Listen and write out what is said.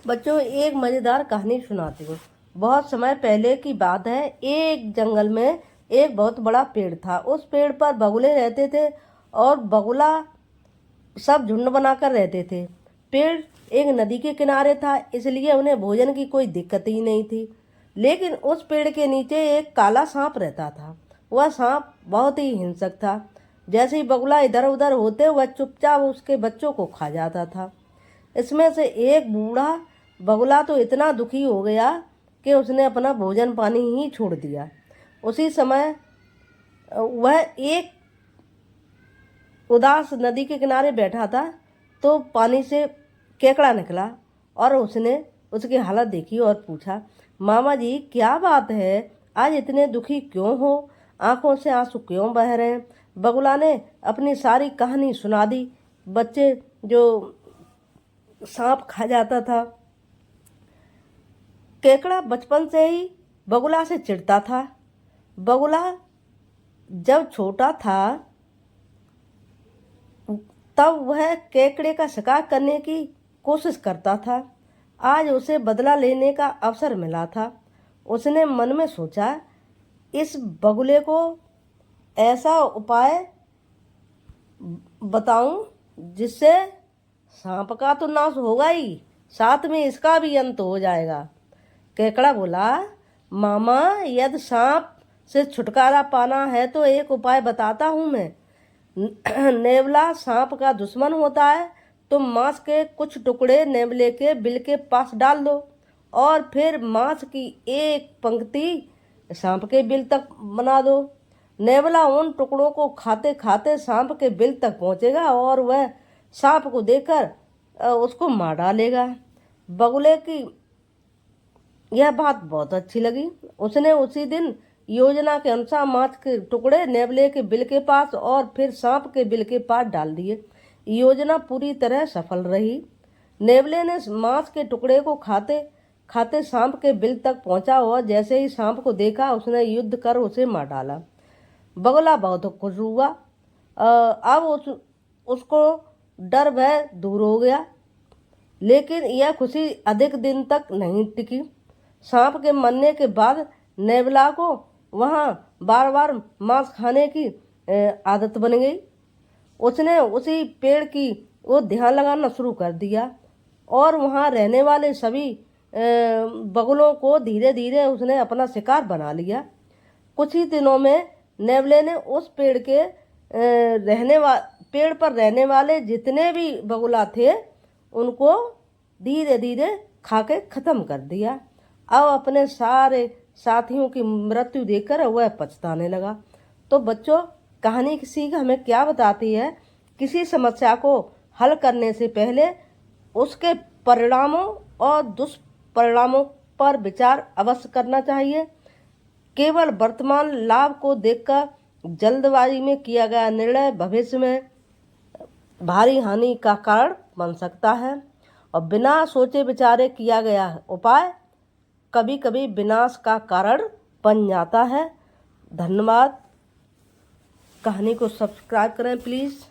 बच्चों, एक मज़ेदार कहानी सुनाती हूँ। बहुत समय पहले की बात है। एक जंगल में एक बहुत बड़ा पेड़ था। उस पेड़ पर बगुले रहते थे और बगुला सब झुंड बनाकर रहते थे। पेड़ एक नदी के किनारे था, इसलिए उन्हें भोजन की कोई दिक्कत ही नहीं थी। लेकिन उस पेड़ के नीचे एक काला सांप रहता था। वह सांप बहुत ही हिंसक था। जैसे ही बगुला इधर उधर होते वह चुपचाप उसके बच्चों को खा जाता था। इसमें से एक बूढ़ा बगुला तो इतना दुखी हो गया कि उसने अपना भोजन पानी ही छोड़ दिया। उसी समय वह एक उदास नदी के किनारे बैठा था तो पानी से केकड़ा निकला और उसने उसकी हालत देखी और पूछा, मामा जी क्या बात है, आज इतने दुखी क्यों हो, आंखों से आंसू क्यों बह रहे हैं। बगुला ने अपनी सारी कहानी सुना दी। बच्चे जो सांप खा जाता था। केकड़ा बचपन से ही बगुला से चिढ़ता था। बगुला जब छोटा था तब वह केकड़े का शिकार करने की कोशिश करता था। आज उसे बदला लेने का अवसर मिला था। उसने मन में सोचा, इस बगुले को ऐसा उपाय बताऊं जिससे सांप का तो नाश होगा ही, साथ में इसका भी अंत हो जाएगा। केकड़ा बोला, मामा यदि सांप से छुटकारा पाना है तो एक उपाय बताता हूँ मैं। नेवला सांप का दुश्मन होता है। तुम मांस के कुछ टुकड़े नेवले के बिल के पास डाल दो और फिर मांस की एक पंक्ति सांप के बिल तक बना दो। नेवला उन टुकड़ों को खाते खाते सांप के बिल तक पहुंचेगा और वह सांप को देखकर उसको मार डालेगा। बगुले की यह बात बहुत अच्छी लगी। उसने उसी दिन योजना के अनुसार मांस के टुकड़े नेवले के बिल के पास और फिर सांप के बिल के पास डाल दिए। योजना पूरी तरह सफल रही। नेवले ने मांस के टुकड़े को खाते खाते सांप के बिल तक पहुंचा और जैसे ही सांप को देखा उसने युद्ध कर उसे मार डाला। बगुला बहुत खुश हुआ। अब उसको डर भय दूर हो गया। लेकिन यह खुशी अधिक दिन तक नहीं टिकी। सांप के मरने के बाद नेवला को वहाँ बार बार मांस खाने की आदत बन गई। उसने उसी पेड़ की वो ध्यान लगाना शुरू कर दिया और वहाँ रहने वाले सभी बगुलों को धीरे धीरे उसने अपना शिकार बना लिया। कुछ ही दिनों में नेवले ने उस पेड़ पर रहने वाले जितने भी बगुला थे उनको धीरे धीरे खा के ख़त्म कर दिया। अब अपने सारे साथियों की मृत्यु देखकर वह पछताने लगा। तो बच्चों, कहानी की सीख हमें क्या बताती है? किसी समस्या को हल करने से पहले उसके परिणामों और दुष्परिणामों पर विचार अवश्य करना चाहिए। केवल वर्तमान लाभ को देखकर जल्दबाजी में किया गया निर्णय भविष्य में भारी हानि का कारण बन सकता है और बिना सोचे विचारे किया गया उपाय कभी कभी विनाश का कारण बन जाता है। धन्यवाद। कहानी को सब्सक्राइब करें प्लीज़।